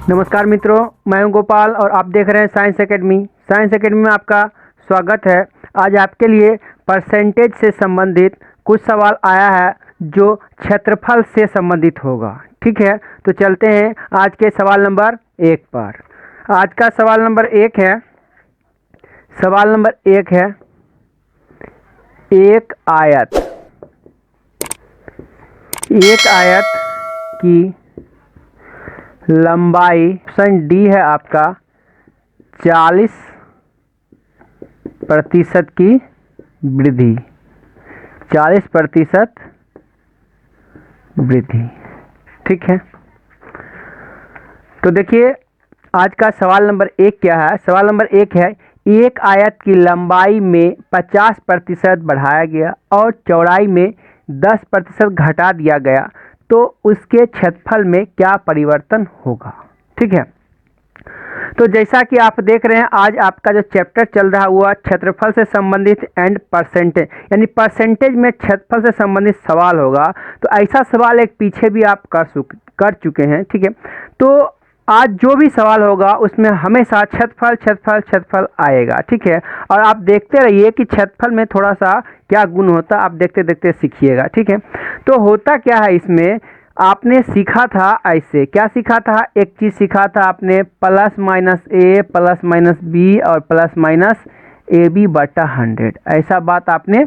नमस्कार मित्रों, मैं हूं गोपाल और आप देख रहे हैं साइंस एकेडमी। साइंस एकेडमी में आपका स्वागत है। आज आपके लिए परसेंटेज से संबंधित कुछ सवाल आया है जो क्षेत्रफल से संबंधित होगा। ठीक है, तो चलते हैं आज के सवाल नंबर 1 पर। आज का सवाल नंबर 1 है। सवाल नंबर 1 है, एक आयत की लंबाई, ऑप्शन डी है आपका, 40% की वृद्धि। 40% वृद्धि। ठीक है, तो देखिए आज का सवाल नंबर 1 क्या है। सवाल नंबर 1 है, एक आयत की लंबाई में 50% बढ़ाया गया और चौड़ाई में 10% घटा दिया गया तो उसके क्षेत्रफल में क्या परिवर्तन होगा। ठीक है, तो जैसा कि आप देख रहे हैं आज आपका जो चैप्टर चल रहा हुआ क्षेत्रफल से संबंधित एंड परसेंटेज, यानी परसेंटेज में क्षेत्रफल से संबंधित सवाल होगा। तो ऐसा सवाल एक पीछे भी आप कर चुके हैं। ठीक है, तो आज जो भी सवाल होगा उसमें हमेशा क्षेत्रफल आएगा। ठीक है, और आप देखते रहिए कि क्षेत्रफल में थोड़ा सा क्या गुण होता है, आप देखते देखते सीखिएगा। ठीक है, तो होता क्या है इसमें, आपने सीखा था ऐसे, क्या सीखा था, एक चीज़ सीखा था आपने, plus minus A plus minus B और प्लस माइनस ए बी बटा 100, ऐसा बात आपने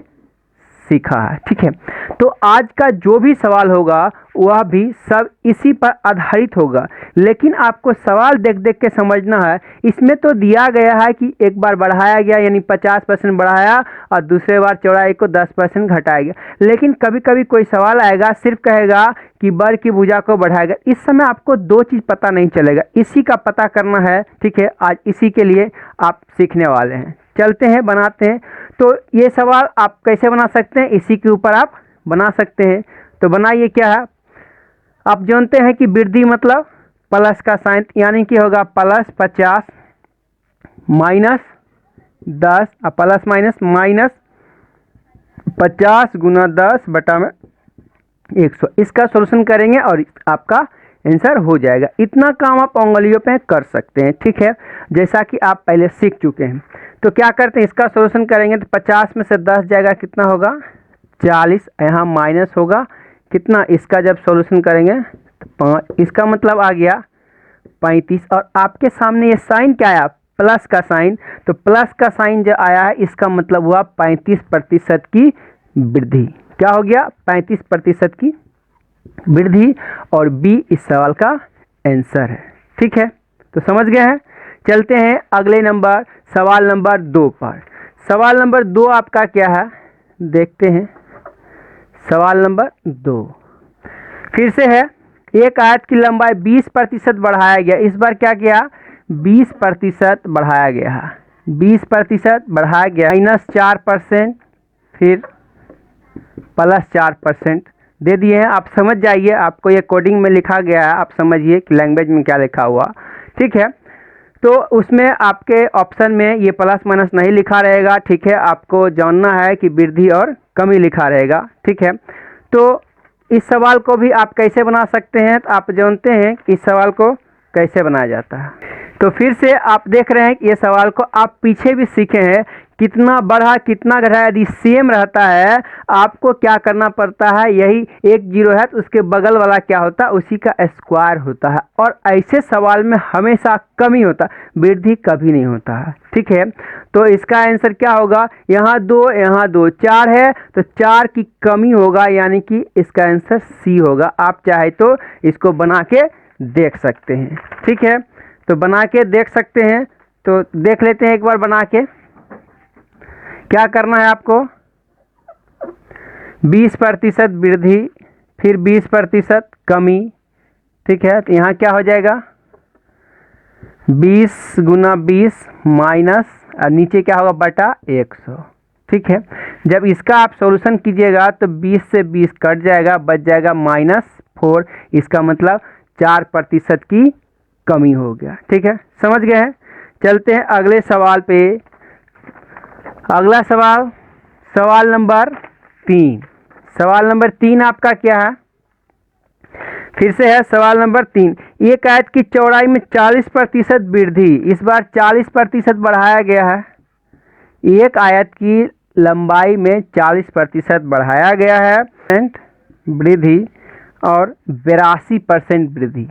सीखा है। ठीक है, तो आज का जो भी सवाल होगा वह भी सब इसी पर आधारित होगा, लेकिन आपको सवाल देख देख के समझना है। इसमें तो दिया गया है कि एक बार बढ़ाया गया यानी 50% बढ़ाया और दूसरे बार चौड़ाई को 10% घटाया गया, लेकिन कभी कभी कोई सवाल आएगा सिर्फ कहेगा कि बर की भुजा को बढ़ाएगा। इस समय आपको दो चीज़ पता नहीं चलेगा, इसी का पता करना है। ठीक है, आज इसी के लिए आप सीखने वाले हैं। चलते हैं, बनाते हैं। तो ये सवाल आप कैसे बना सकते हैं, इसी के ऊपर आप बना सकते हैं। तो बनाइए, क्या है, आप जानते हैं कि वृद्धि मतलब प्लस का साइन, यानी कि होगा प्लस 50 माइनस 10 और प्लस माइनस माइनस 50 गुना 10 बटा में 100। इसका सॉल्यूशन करेंगे और आपका आंसर हो जाएगा। इतना काम आप उंगलियों पे कर सकते हैं। ठीक है, जैसा कि आप पहले सीख चुके हैं। तो क्या करते हैं, इसका सॉल्यूशन करेंगे तो 50 में से 10 जाएगा, कितना होगा 40, यहाँ माइनस होगा कितना, इसका जब सॉल्यूशन करेंगे तो 5, इसका मतलब आ गया 35। और आपके सामने ये साइन क्या आया, प्लस का साइन, तो प्लस का साइन जो आया है इसका मतलब हुआ 35% की वृद्धि। क्या हो गया, 35% की वृद्धि, और बी इस सवाल का आंसर है। ठीक है, तो समझ गए हैं। चलते हैं अगले नंबर, सवाल नंबर 2 पर। सवाल नंबर 2 आपका क्या है, देखते हैं। सवाल नंबर 2 फिर से है, एक आयत की लंबाई 20% बढ़ाया गया। इस बार क्या किया, 20% बढ़ाया गया है। 20% बढ़ाया गया, -4%, फिर +4% दे दिए हैं। आप समझ जाइए, आपको ये कोडिंग में लिखा गया है, आप समझिए कि लैंग्वेज में क्या लिखा हुआ। ठीक है, तो उसमें आपके ऑप्शन में ये प्लस माइनस नहीं लिखा रहेगा। ठीक है, आपको जानना है कि वृद्धि और कमी लिखा रहेगा। ठीक है, तो इस सवाल को भी आप कैसे बना सकते हैं, तो आप जानते हैं कि इस सवाल को कैसे बनाया जाता है। तो फिर से आप देख रहे हैं कि ये सवाल को आप पीछे भी सीखे हैं, कितना बढ़ा कितना घटा, यदि सेम रहता है आपको क्या करना पड़ता है, यही एक जीरो है तो उसके बगल वाला क्या होता है, उसी का स्क्वायर होता है। और ऐसे सवाल में हमेशा कमी होता है, वृद्धि कभी नहीं होता है। ठीक है, तो इसका आंसर क्या होगा, यहाँ 2 यहाँ 2, 4 है तो 4 की कमी होगा, यानी कि इसका आंसर सी होगा। आप चाहे तो इसको बना के देख सकते हैं। ठीक है, तो बना के देख सकते हैं, तो देख लेते हैं एक बार बना के। क्या करना है आपको, 20% वृद्धि फिर 20% कमी। ठीक है, तो यहाँ क्या हो जाएगा, 20 गुना 20 माइनस, और नीचे क्या होगा बटा 100। ठीक है, जब इसका आप सॉल्यूशन कीजिएगा तो 20 से 20 कट जाएगा, बच जाएगा -4। इसका मतलब 4% की कमी हो गया। ठीक है, समझ गए हैं। चलते हैं अगले सवाल पे। अगला सवाल, सवाल नंबर 3। सवाल नंबर 3 आपका क्या है, फिर से है सवाल नंबर 3, एक आयत की चौड़ाई में 40% वृद्धि, इस बार 40% बढ़ाया गया है। एक आयत की लंबाई में 40% बढ़ाया गया है वृद्धि और 82% वृद्धि,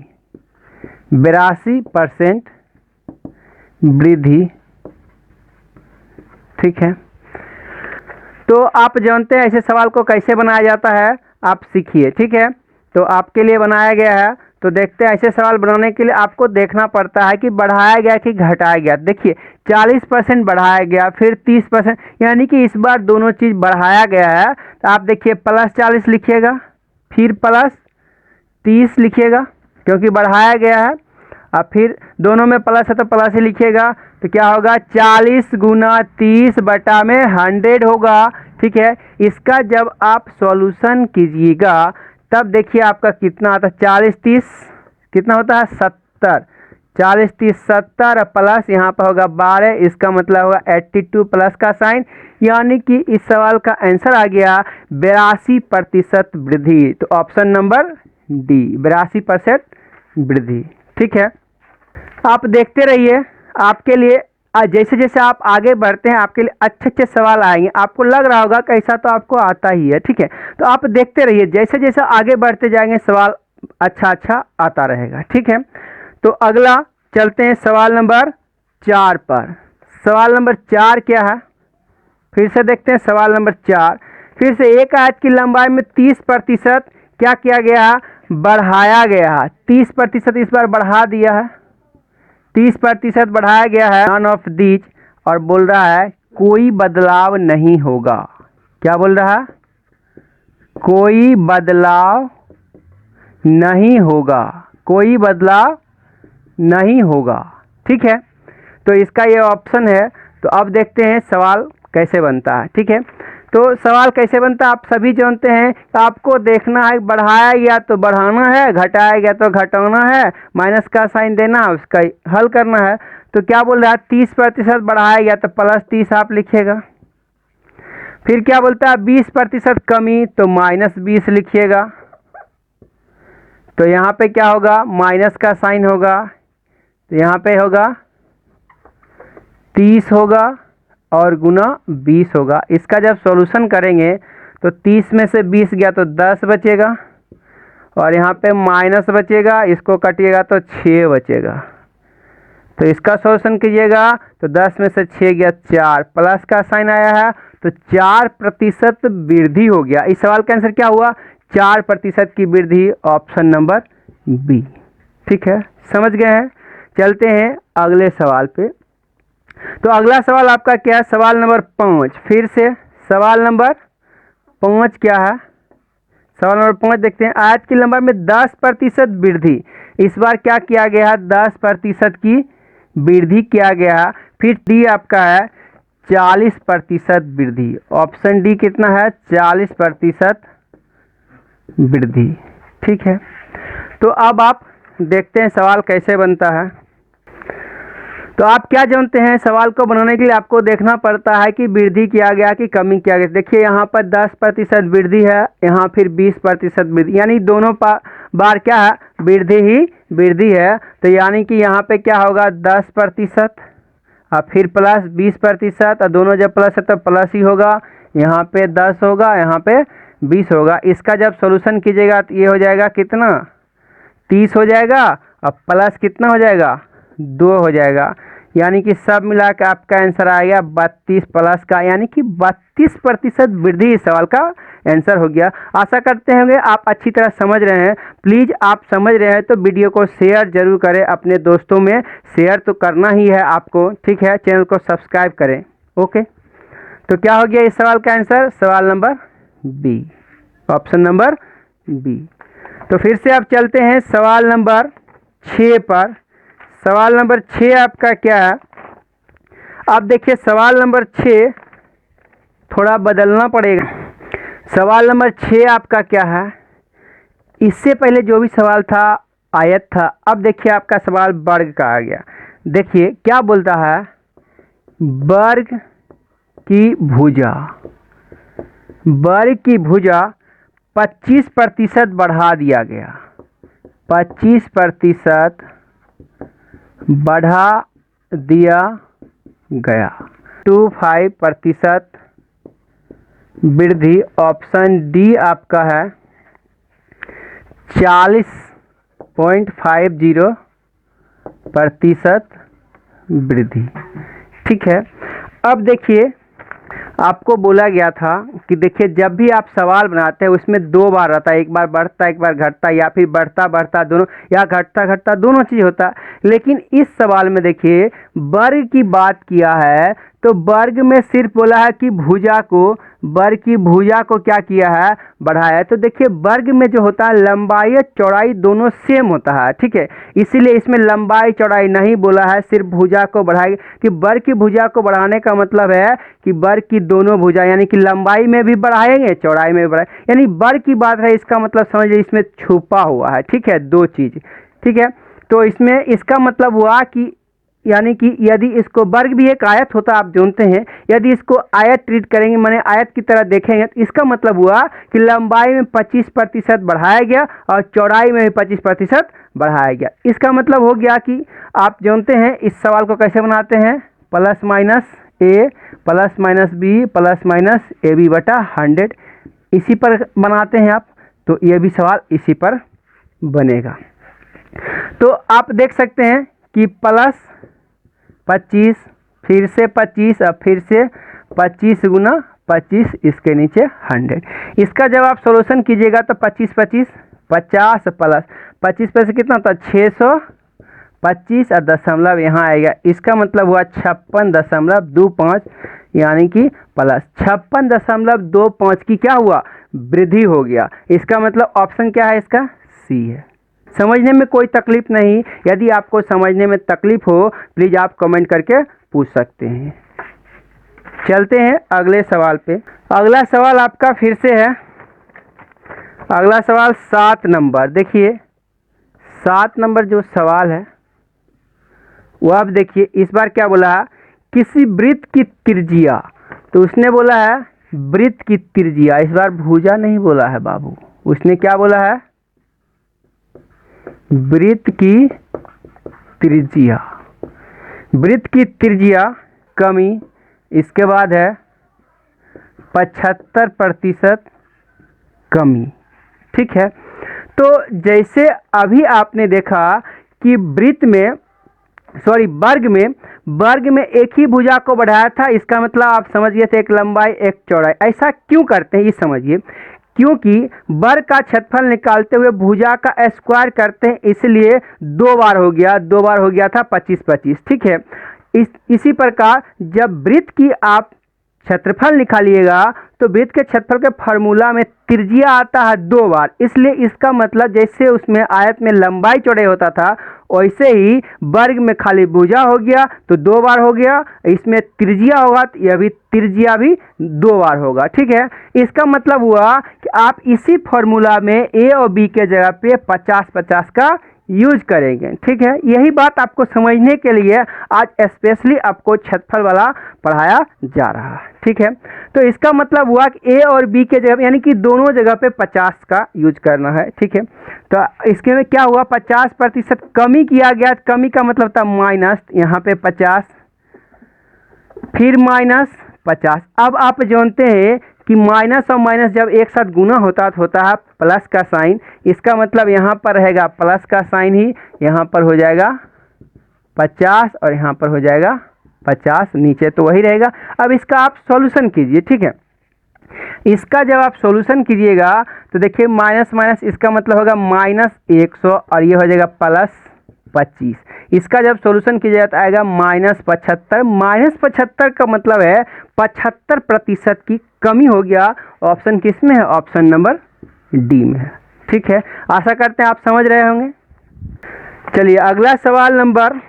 82% वृद्धि। ठीक है, तो आप जानते हैं ऐसे सवाल को कैसे बनाया जाता है, आप सीखिए। ठीक है, तो आपके लिए बनाया गया है। तो देखते हैं ऐसे सवाल बनाने के लिए आपको देखना पड़ता है कि बढ़ाया गया कि घटाया गया। देखिए 40% बढ़ाया गया, फिर 30%, यानी कि इस बार दोनों चीज़ बढ़ाया गया है। तो आप देखिए +40 लिखिएगा, फिर +30 लिखिएगा क्योंकि बढ़ाया गया है। अब फिर दोनों में प्लस है तो प्लस ही लिखिएगा। तो क्या होगा 40 गुना 30 बटा में 100 होगा। ठीक है, इसका जब आप सॉल्यूशन कीजिएगा तब देखिए आपका कितना आता है, 40-30 कितना होता है 70, 40-30 70 और प्लस यहाँ पर होगा 12, इसका मतलब होगा 82 प्लस का साइन, यानी कि इस सवाल का आंसर आ गया 82% वृद्धि। तो ऑप्शन नंबर डी 82% वृद्धि। ठीक है, आप देखते रहिए, आपके लिए जैसे जैसे आप आगे बढ़ते हैं आपके लिए अच्छे अच्छे सवाल आएंगे। आपको लग रहा होगा कि ऐसा तो आपको आता ही है। ठीक है, तो आप देखते रहिए, जैसे जैसे आगे बढ़ते जाएंगे सवाल अच्छा अच्छा आता रहेगा। ठीक है, तो अगला चलते हैं सवाल नंबर 4 पर। सवाल नंबर 4 क्या है, फिर से देखते हैं सवाल नंबर 4। फिर से एक आयत की लंबाई में 30% क्या किया गया है, बढ़ाया गया है। 30% इस बार बढ़ा दिया है, 30% बढ़ाया गया है नन ऑफ दीज, और बोल रहा है कोई बदलाव नहीं होगा। क्या बोल रहा है, कोई बदलाव नहीं होगा, कोई बदलाव नहीं होगा। ठीक है, तो इसका ये ऑप्शन है। तो अब देखते हैं सवाल कैसे बनता है। ठीक है, तो सवाल कैसे बनता है आप सभी जानते हैं। तो आपको देखना है बढ़ाया गया तो बढ़ाना है, घटाया गया तो घटाना है, माइनस का साइन देना, उसका हल करना है। तो क्या बोल रहा है 30% बढ़ाया गया तो +30 आप लिखिएगा। फिर क्या बोलता है 20% कमी तो -20 लिखिएगा। तो यहाँ पे क्या होगा, माइनस का साइन होगा, तो यहाँ पे होगा 30 होगा और गुना 20 होगा। इसका जब सॉल्यूशन करेंगे तो 30 में से 20 गया तो 10 बचेगा, और यहाँ पे माइनस बचेगा, इसको कटिएगा तो 6 बचेगा। तो इसका सॉल्यूशन कीजिएगा तो 10 में से 6 गया 4, प्लस का साइन आया है तो 4% वृद्धि हो गया। इस सवाल का आंसर क्या हुआ, 4% की वृद्धि, ऑप्शन नंबर बी। ठीक है, समझ गए हैं। चलते हैं अगले सवाल पे। तो अगला सवाल आपका क्या है, सवाल नंबर 5। फिर से सवाल नंबर 5 क्या है, सवाल नंबर 5 देखते हैं। आयत की लंबाई में 10% वृद्धि, इस बार क्या किया गया है, 10% की वृद्धि किया गया है। फिर डी आपका है 40% वृद्धि, ऑप्शन डी कितना है 40% वृद्धि। ठीक है, तो अब आप देखते हैं सवाल कैसे बनता है। तो आप क्या जानते हैं, सवाल को बनाने के लिए आपको देखना पड़ता है कि वृद्धि किया गया कि कमी किया गया। देखिए यहाँ पर 10% वृद्धि है, यहाँ फिर 20% वृद्धि, यानी दोनों बार क्या है, वृद्धि ही वृद्धि है। तो यानी कि यहाँ पे क्या होगा 10% और फिर प्लस 20%, और दोनों जब प्लस है तो प्लस ही होगा। यहाँ पे 10 होगा, यहाँ पे 20 होगा। इसका जब सॉल्यूशन कीजिएगा तो ये हो जाएगा कितना, 30 हो जाएगा, और प्लस कितना हो जाएगा 2 हो जाएगा, यानी कि सब मिला के आपका आंसर आएगा 32 प्लस का, यानी कि 32% वृद्धि इस सवाल का आंसर हो गया। आशा करते होंगे आप अच्छी तरह समझ रहे हैं। प्लीज़ आप समझ रहे हैं तो वीडियो को शेयर जरूर करें, अपने दोस्तों में शेयर तो करना ही है आपको। ठीक है, चैनल को सब्सक्राइब करें। ओके, तो क्या हो गया इस सवाल का आंसर, सवाल number B, option number B. तो फिर से आप चलते हैं सवाल नंबर 6 पर। सवाल नंबर 6 आपका क्या है, आप देखिए सवाल नंबर 6 थोड़ा बदलना पड़ेगा। सवाल नंबर 6 आपका क्या है, इससे पहले जो भी सवाल था आयत था, अब देखिए आपका सवाल वर्ग का आ गया। देखिए क्या बोलता है, वर्ग की भुजा, वर्ग की भुजा 25% बढ़ा दिया गया। 25% बढ़ा दिया गया। 25% वृद्धि। ऑप्शन डी आपका है 40.50% वृद्धि। ठीक है, अब देखिए आपको बोला गया था कि देखिए जब भी आप सवाल बनाते हैं उसमें दो बार रहता है, एक बार बढ़ता एक बार घटता, या फिर बढ़ता बढ़ता दोनों, या घटता घटता दोनों चीज़ होता है। लेकिन इस सवाल में देखिए वर्ग की बात किया है, तो वर्ग में सिर्फ बोला है कि भुजा को, वर्ग की भुजा को क्या किया है, बढ़ाया है। तो देखिए वर्ग में जो होता है लंबाई और चौड़ाई दोनों सेम होता है। ठीक है, इसीलिए इसमें लंबाई चौड़ाई नहीं बोला है, सिर्फ भुजा को बढ़ाएगी। कि वर्ग की भुजा को बढ़ाने का मतलब है कि वर्ग की दोनों भुजा, यानी कि लंबाई में भी बढ़ाएंगे चौड़ाई में भी बढ़ाएंगे, यानी वर्ग की बात है। इसका मतलब समझिए इसमें छुपा हुआ है। ठीक है, दो चीज़। ठीक है, तो इसमें इसका मतलब हुआ कि यानी कि यदि इसको वर्ग भी एक आयत होता आप जानते हैं, यदि इसको आयत ट्रीट करेंगे माने आयत की तरह देखेंगे, तो इसका मतलब हुआ कि लंबाई में 25% बढ़ाया गया और चौड़ाई में भी 25% बढ़ाया गया। इसका मतलब हो गया कि आप जानते हैं इस सवाल को कैसे बनाते हैं, plus minus A plus minus B plus minus A B बटा 100, इसी पर बनाते हैं आप। तो ये भी सवाल इसी पर बनेगा। तो आप देख सकते हैं कि प्लस 25 फिर से 25 और फिर से 25 गुना 25 इसके नीचे 100। इसका जब आप सॉल्यूशन कीजिएगा तो 25 25 50 प्लस 25 पे से कितना होता है 625 और दशमलव यहाँ आएगा। इसका मतलब हुआ 56.25, यानी कि प्लस 56.25 की क्या हुआ, वृद्धि हो गया। इसका मतलब ऑप्शन क्या है, इसका सी है। समझने में कोई तकलीफ नहीं, यदि आपको समझने में तकलीफ हो प्लीज़ आप कमेंट करके पूछ सकते हैं। चलते हैं अगले सवाल पे। अगला सवाल आपका फिर से है, अगला सवाल 7 नंबर। देखिए 7 नंबर जो सवाल है वो आप देखिए, इस बार क्या बोला है, किसी वृत्त की त्रिज्या, तो उसने बोला है वृत्त की त्रिज्या, इस बार भुजा नहीं बोला है बाबू, उसने क्या बोला है, वृत्त की त्रिज्या। वृत्त की त्रिज्या कमी, इसके बाद है 75% कमी। ठीक है, तो जैसे अभी आपने देखा कि वृत्त में वर्ग में एक ही भुजा को बढ़ाया था, इसका मतलब आप समझ गए थे एक लंबाई एक चौड़ाई। ऐसा क्यों करते हैं ये समझिए, क्योंकि वर्ग का क्षेत्रफल निकालते हुए भुजा का स्क्वायर करते हैं, इसलिए दो बार हो गया था 25-25। ठीक है, इसी प्रकार जब वृत्त की आप क्षेत्रफल निकालिएगा तो वृत्त के क्षेत्रफल के फार्मूला में त्रिज्या आता है दो बार, इसलिए इसका मतलब जैसे उसमें आयत में लंबाई चौड़ाई होता था वैसे ही वर्ग में खाली भुजा हो गया तो दो बार हो गया, इसमें त्रिज्या होगा तो यह भी त्रिज्या भी दो बार होगा। ठीक है, इसका मतलब हुआ कि आप इसी फार्मूला में ए और बी के जगह पे 50-50 का यूज करेंगे। ठीक है, यही बात आपको समझने के लिए आज स्पेशली आपको क्षेत्रफल वाला पढ़ाया जा रहा है। ठीक है, तो इसका मतलब हुआ कि ए और बी के जगह यानी कि दोनों जगह पे 50 का यूज करना है। ठीक है, तो इसके में क्या हुआ 50% कमी किया गया, कमी का मतलब था माइनस, यहाँ पे 50 फिर माइनस 50। अब आप जानते हैं कि माइनस और माइनस जब एक साथ गुना होता है प्लस का साइन, इसका मतलब यहाँ पर रहेगा प्लस का साइन ही, यहाँ पर हो जाएगा 50 और यहाँ पर हो जाएगा 50, नीचे तो वही रहेगा। अब इसका आप सॉल्यूशन कीजिए। ठीक है, इसका जब आप सॉल्यूशन कीजिएगा तो देखिए माइनस माइनस इसका मतलब होगा -100 और ये हो जाएगा +25। इसका जब सॉल्यूशन कीजिएगा तो आएगा -75। -75 का मतलब है 75% की कमी हो गया। ऑप्शन किस में है, ऑप्शन नंबर डी में है। ठीक है, आशा करते हैं आप समझ रहे होंगे। चलिए अगला सवाल नंबर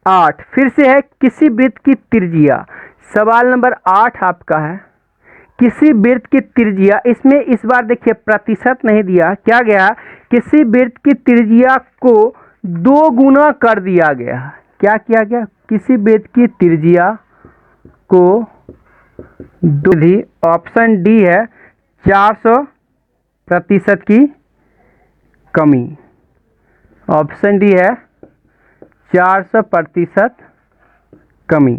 8 फिर से है, किसी वृत्त की त्रिज्या। सवाल नंबर 8 आपका है, किसी वृत्त की त्रिज्या, इसमें इस बार देखिए प्रतिशत नहीं दिया, क्या गया, किसी वृत्त की त्रिज्या को 2 गुना कर दिया गया। क्या किया गया, किसी वृत्त की त्रिज्या को ऑप्शन डी है 400% की कमी। ऑप्शन डी है 400% कमी।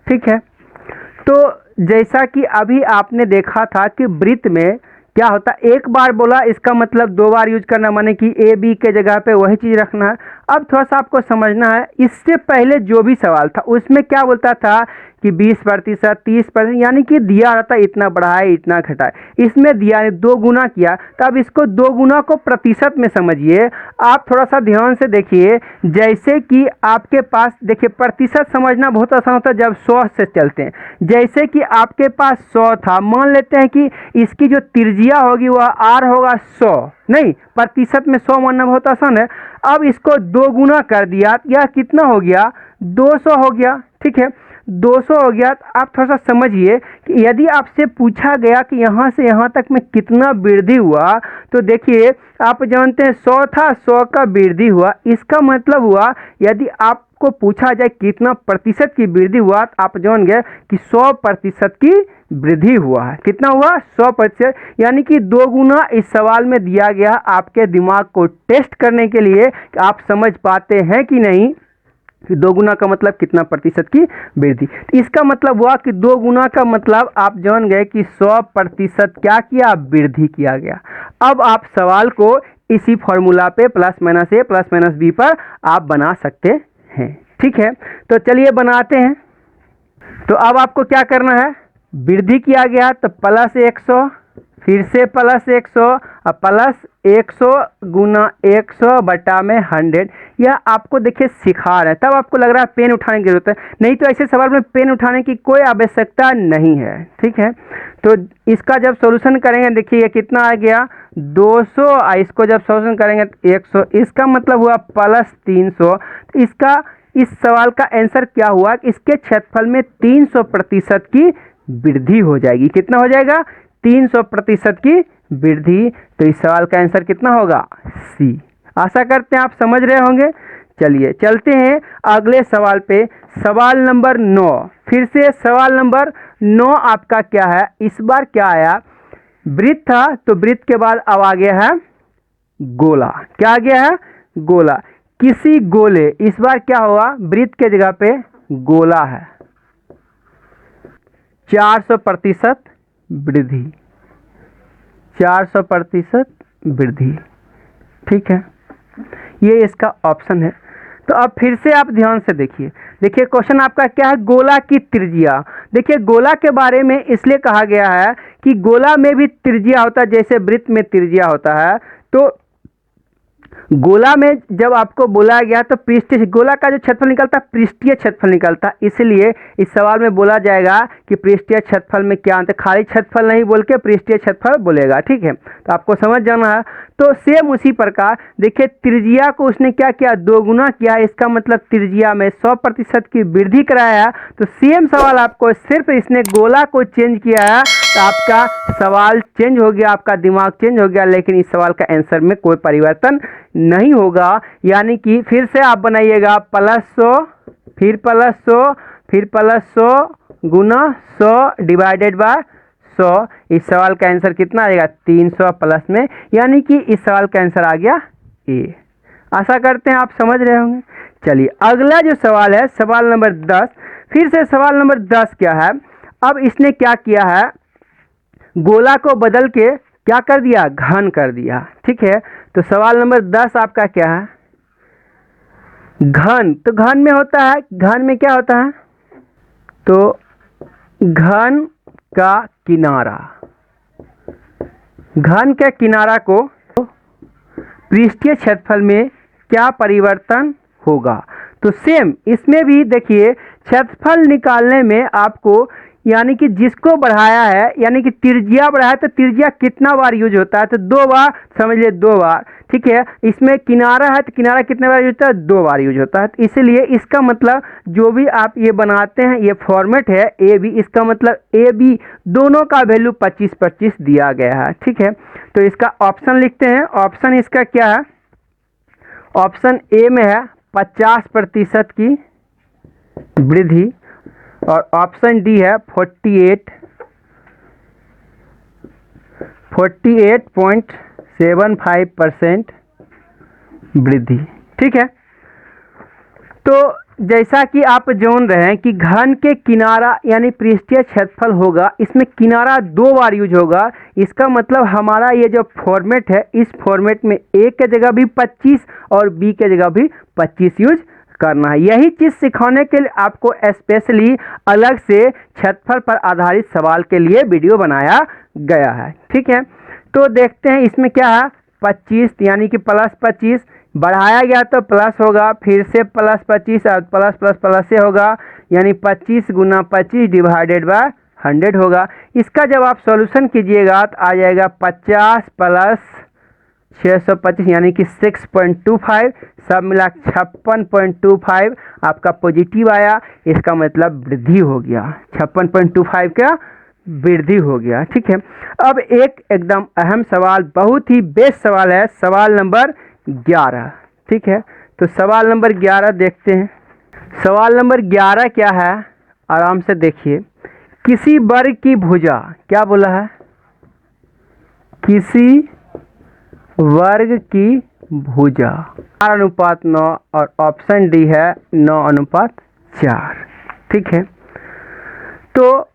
ठीक है, तो जैसा कि अभी आपने देखा था कि वृत्त में क्या होता, एक बार बोला इसका मतलब दो बार यूज करना, माने कि ए बी के जगह पे वही चीज़ रखना है। अब थोड़ा सा आपको समझना है, इससे पहले जो भी सवाल था उसमें क्या बोलता था कि 20%, 30%, यानी कि दिया रहता इतना बढ़ाए इतना घटाए, इसमें दिया ने दो गुना किया, तो अब इसको दो गुना को प्रतिशत में समझिए। आप थोड़ा सा ध्यान से देखिए, जैसे कि आपके पास देखिए प्रतिशत समझना बहुत आसान होता है जब 100 से चलते हैं। जैसे कि आपके पास 100 था, मान लेते हैं कि इसकी जो त्रिज्या होगी वह आर होगा 100, नहीं प्रतिशत में 100 मानना बहुत आसान है। अब इसको दो गुना कर दिया, यह कितना हो गया 200 हो गया। ठीक है, 200 हो गया। तो आप थोड़ा सा समझिए कि यदि आपसे पूछा गया कि यहाँ से यहाँ तक में कितना वृद्धि हुआ, तो देखिए आप जानते हैं 100 था, 100 का वृद्धि हुआ, इसका मतलब हुआ यदि आपको पूछा जाए कितना प्रतिशत की वृद्धि हुआ, तो आप जान गए कि 100% की वृद्धि हुआ है। कितना हुआ 100%, यानी कि दो गुना इस सवाल में दिया गया आपके दिमाग को टेस्ट करने के लिए कि आप समझ पाते हैं कि नहीं कि दो गुना का मतलब कितना प्रतिशत की वृद्धि। तो इसका मतलब हुआ कि दो गुना का मतलब आप जान गए कि 100% क्या किया, वृद्धि किया गया। अब आप सवाल को इसी फॉर्मूला पे plus minus A plus minus B पर आप बना सकते हैं। ठीक है, तो चलिए बनाते हैं। तो अब आपको क्या करना है, वृद्धि किया गया तो प्लस 100, फिर से प्लस 100 और प्लस 100 गुना 100 बटा में 100। यह आपको देखिए सिखा रहे हैं, तब आपको लग रहा है पेन उठाने की जरूरत है, नहीं तो ऐसे सवाल में पेन उठाने की कोई आवश्यकता नहीं है। ठीक है, तो इसका जब सॉल्यूशन करेंगे देखिए ये कितना आ गया 200, और इसको जब सॉल्यूशन करेंगे 100, इसका मतलब हुआ प्लस 300। इसका इस सवाल का आंसर क्या हुआ कि इसके क्षेत्रफल में 300% की वृद्धि हो जाएगी। कितना हो जाएगा 300% की वृद्धि। तो इस सवाल का आंसर कितना होगा सी। आशा करते हैं आप समझ रहे होंगे। चलिए चलते हैं अगले सवाल पे, सवाल नंबर 9। फिर से सवाल नंबर 9 आपका क्या है, इस बार क्या आया, वृत्त था तो वृत्त के बाद अब आ गया है गोला। क्या आ गया है, गोला। किसी गोले, इस बार क्या हुआ वृत्त के जगह पे गोला है, 400% वृद्धि, 400% वृद्धि। ठीक है, ये इसका ऑप्शन है। तो अब फिर से आप ध्यान से देखिए, देखिए क्वेश्चन आपका क्या है, गोला की त्रिज्या। देखिए गोला के बारे में इसलिए कहा गया है कि गोला में भी त्रिज्या होता है जैसे वृत्त में त्रिज्या होता है। तो गोला में जब आपको बोला गया तो पृष्ठीय, गोला का जो क्षेत्रफल निकलता है पृष्ठीय क्षेत्रफल निकलता है, इसलिए इस सवाल में बोला जाएगा कि पृष्ठीय क्षेत्रफल में क्या अंतर, खाली क्षेत्रफल नहीं बोल के पृष्ठीय क्षेत्रफल बोलेगा। ठीक है, तो आपको समझ जाना है। तो सेम उसी प्रकार देखिए त्रिज्या को उसने क्या किया, दो गुना किया, इसका मतलब त्रिज्या में 100% की वृद्धि कराया। तो सेम सवाल आपको, सिर्फ इसने गोला को चेंज किया है तो आपका सवाल चेंज हो गया, आपका दिमाग चेंज हो गया, लेकिन इस सवाल का आंसर में कोई परिवर्तन नहीं होगा। यानी कि फिर से आप बनाइएगा +100, फिर +100, फिर +100 गुना 100 डिवाइडेड बाय 100। इस सवाल का आंसर कितना आएगा 300 प्लस में, यानी कि इस सवाल का आंसर आ गया ए। आशा करते हैं आप समझ रहे होंगे। चलिए अगला जो सवाल है सवाल नंबर 10। फिर से सवाल नंबर 10 क्या है, अब इसने क्या किया है, गोला को बदल के क्या कर दिया, घन कर दिया। ठीक है, तो सवाल नंबर 10 आपका क्या है, घन। तो घन में होता है, घन में क्या होता है, तो घन का किनारा, घन के किनारा को पृष्ठीय क्षेत्रफल में क्या परिवर्तन होगा। तो सेम इसमें भी देखिए क्षेत्रफल निकालने में आपको, यानी कि जिसको बढ़ाया है, यानी कि त्रिज्या बढ़ाया, तो त्रिज्या कितना बार यूज होता है, तो 2 बार, समझ लिए 2 बार। ठीक है, इसमें किनारा है तो किनारा कितने बार यूज होता है, 2 बार यूज होता है। तो इसलिए इसका मतलब जो भी आप ये बनाते हैं ये फॉर्मेट है ए बी, इसका मतलब ए बी दोनों का वैल्यू 25-25 दिया गया है। ठीक है, तो इसका ऑप्शन लिखते हैं। ऑप्शन इसका क्या है, ऑप्शन ए में है 50% की वृद्धि, और ऑप्शन डी है 48.75%, वृद्धि। ठीक है, तो जैसा कि आप जान रहे हैं कि घन के किनारा यानी पृष्ठीय क्षेत्रफल होगा, इसमें किनारा 2 बार यूज होगा। इसका मतलब हमारा ये जो फॉर्मेट है, इस फॉर्मेट में ए के जगह भी 25 और बी के जगह भी 25 यूज करना है। यही चीज़ सिखाने के लिए आपको स्पेशली अलग से क्षेत्रफल पर आधारित सवाल के लिए वीडियो बनाया गया है। ठीक है, तो देखते हैं इसमें क्या है। 25 यानी कि प्लस 25 बढ़ाया गया तो प्लस होगा, फिर से प्लस 25 और प्लस प्लस प्लस से होगा, यानी 25 गुना 25 डिवाइडेड बाय 100 होगा। इसका जब आप सॉल्यूशन कीजिएगा तो आ जाएगा 50 प्लस 625 यानी कि 6.25, सब मिला 56.25 आपका पॉजिटिव आया। इसका मतलब वृद्धि हो गया, 56.25 का वृद्धि हो गया। ठीक है, अब एक एकदम अहम सवाल, बहुत ही बेस्ट सवाल है, सवाल नंबर 11। ठीक है, तो सवाल नंबर 11 देखते हैं। सवाल नंबर 11 क्या है, आराम से देखिए। किसी वर्ग की भुजा, क्या बोला है, किसी वर्ग की भुजा 4:9 और ऑप्शन डी है 9:4। ठीक है, तो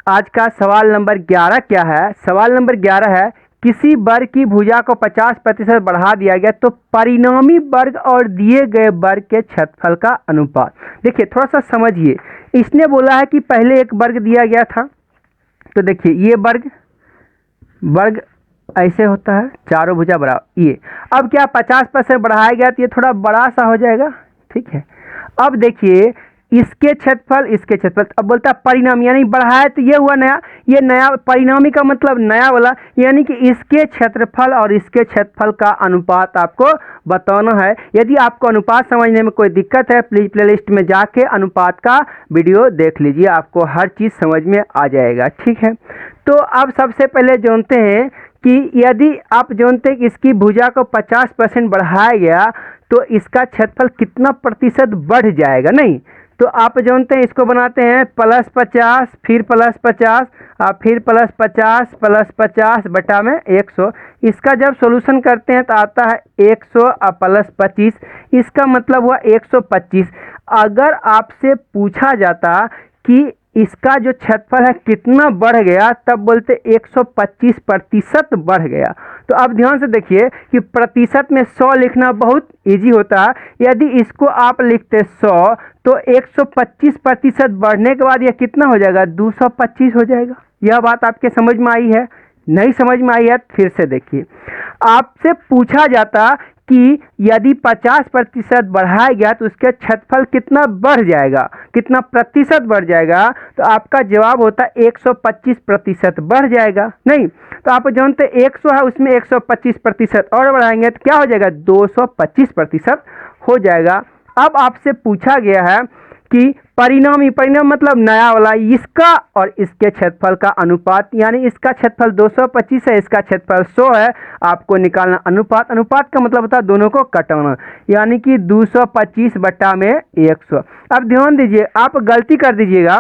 आज का सवाल नंबर 11 क्या है। सवाल नंबर 11 है, किसी वर्ग की भुजा को 50% बढ़ा दिया गया तो परिणामी वर्ग और दिए गए वर्ग के क्षेत्रफल का अनुपात। देखिए थोड़ा सा समझिए, इसने बोला है कि पहले एक वर्ग दिया गया था, तो देखिए ये वर्ग ऐसे होता है, चारों भुजा बराबर ये। अब क्या 50% बढ़ाया गया तो ये थोड़ा बड़ा सा हो जाएगा। ठीक है, अब देखिए इसके क्षेत्रफल, इसके क्षेत्रफल, अब बोलता है परिणाम यानी बढ़ाया तो ये हुआ नया, ये नया परिणामी का मतलब नया वाला, यानी कि इसके क्षेत्रफल और इसके क्षेत्रफल का अनुपात आपको बताना है। यदि आपको अनुपात समझने में कोई दिक्कत है, प्लीज प्लेलिस्ट में जाके अनुपात का वीडियो देख लीजिए, आपको हर चीज़ समझ में आ जाएगा। ठीक है, तो अब सबसे पहले जानते हैं कि यदि आप जानते हैं कि इसकी भुजा को 50% बढ़ाया गया तो इसका क्षेत्रफल कितना प्रतिशत बढ़ जाएगा। नहीं, तो आप जानते हैं इसको बनाते हैं +50 फिर +50 और फिर +50 बटा में 100। इसका जब सॉल्यूशन करते हैं तो आता है 100 और +25, इसका मतलब हुआ 125। अगर आपसे पूछा जाता कि इसका जो क्षेत्रफल है कितना बढ़ गया, तब बोलते 125% बढ़ गया। तो अब ध्यान से देखिए कि प्रतिशत में 100 लिखना बहुत इजी होता है। यदि इसको आप लिखते 100 तो 125% बढ़ने के बाद यह कितना हो जाएगा, 225 हो जाएगा। यह बात आपके समझ में आई है? नहीं समझ में आई है फिर से देखिए। आपसे पूछा जाता कि यदि 50% बढ़ाया गया तो उसके क्षेत्रफल कितना बढ़ जाएगा, कितना प्रतिशत बढ़ जाएगा, तो आपका जवाब होता 125% बढ़ जाएगा। नहीं, तो आप जानते 100 है, उसमें 125% और बढ़ाएंगे तो क्या हो जाएगा, 225% हो जाएगा। अब आपसे पूछा गया है कि परिणाम मतलब नया वाला, इसका और इसके क्षेत्रफल का अनुपात, यानी इसका क्षेत्रफल 225 है, इसका क्षेत्रफल 100 है, आपको निकालना अनुपात। अनुपात का मतलब होता है दोनों को कटाना, यानी कि 225 बटा में 100। अब ध्यान दीजिए, आप गलती कर दीजिएगा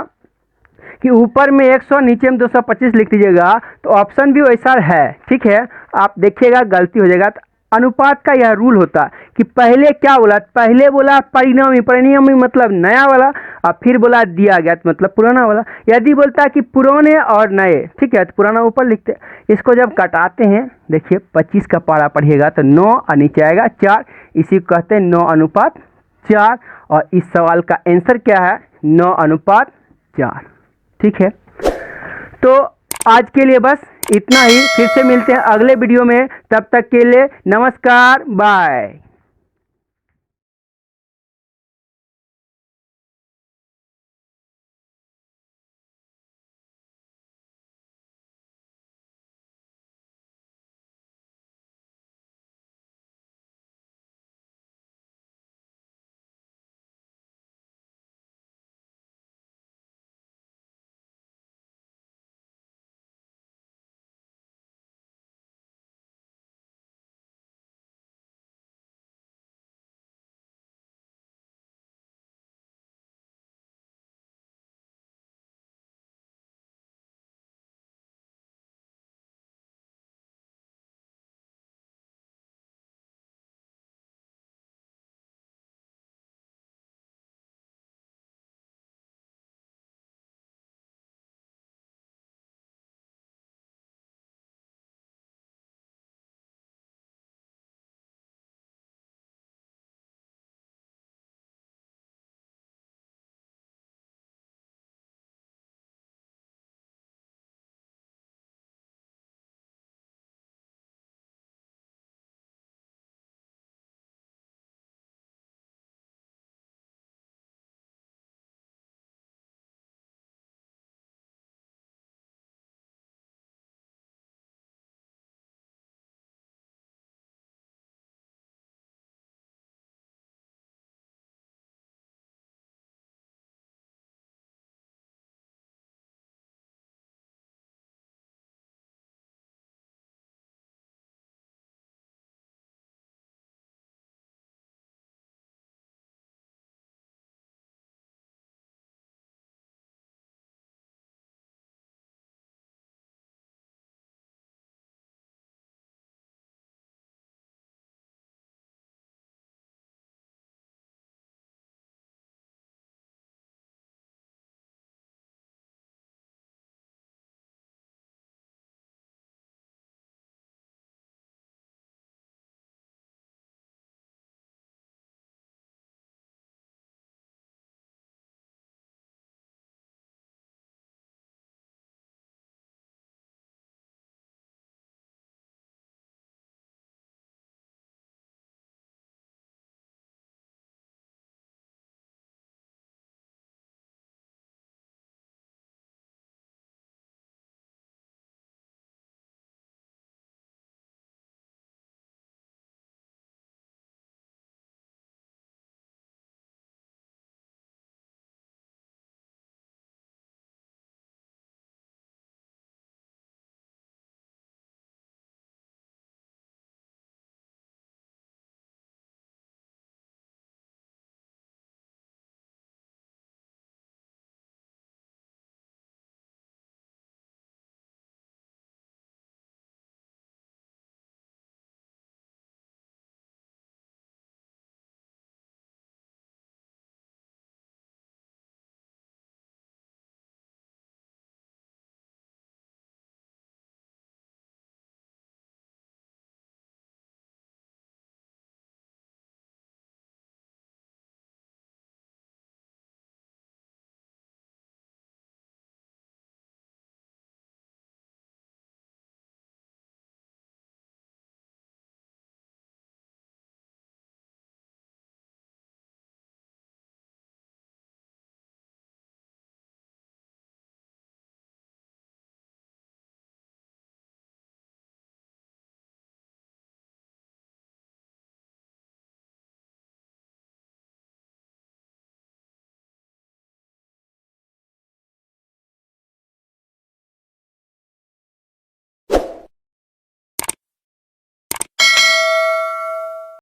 कि ऊपर में 100 नीचे में 225 लिख दीजिएगा, तो ऑप्शन भी वैसा है। ठीक है, आप देखिएगा गलती हो जाएगा। अनुपात का यह रूल होता है कि पहले क्या बोला, पहले बोला परिणामी मतलब नया वाला, और फिर बोला दिया गया मतलब पुराना वाला। यदि बोलता है कि पुराने और नए, ठीक है, तो पुराना ऊपर लिखते। इसको जब कटाते हैं, देखिए 25 का पारा पढ़िएगा तो 9 और नीचे आएगा 4, इसी को कहते हैं 9:4। और इस सवाल का आंसर क्या है, 9:4। ठीक है, तो आज के लिए बस इतना ही। फिर से मिलते हैं अगले वीडियो में, तब तक के लिए नमस्कार, बाय।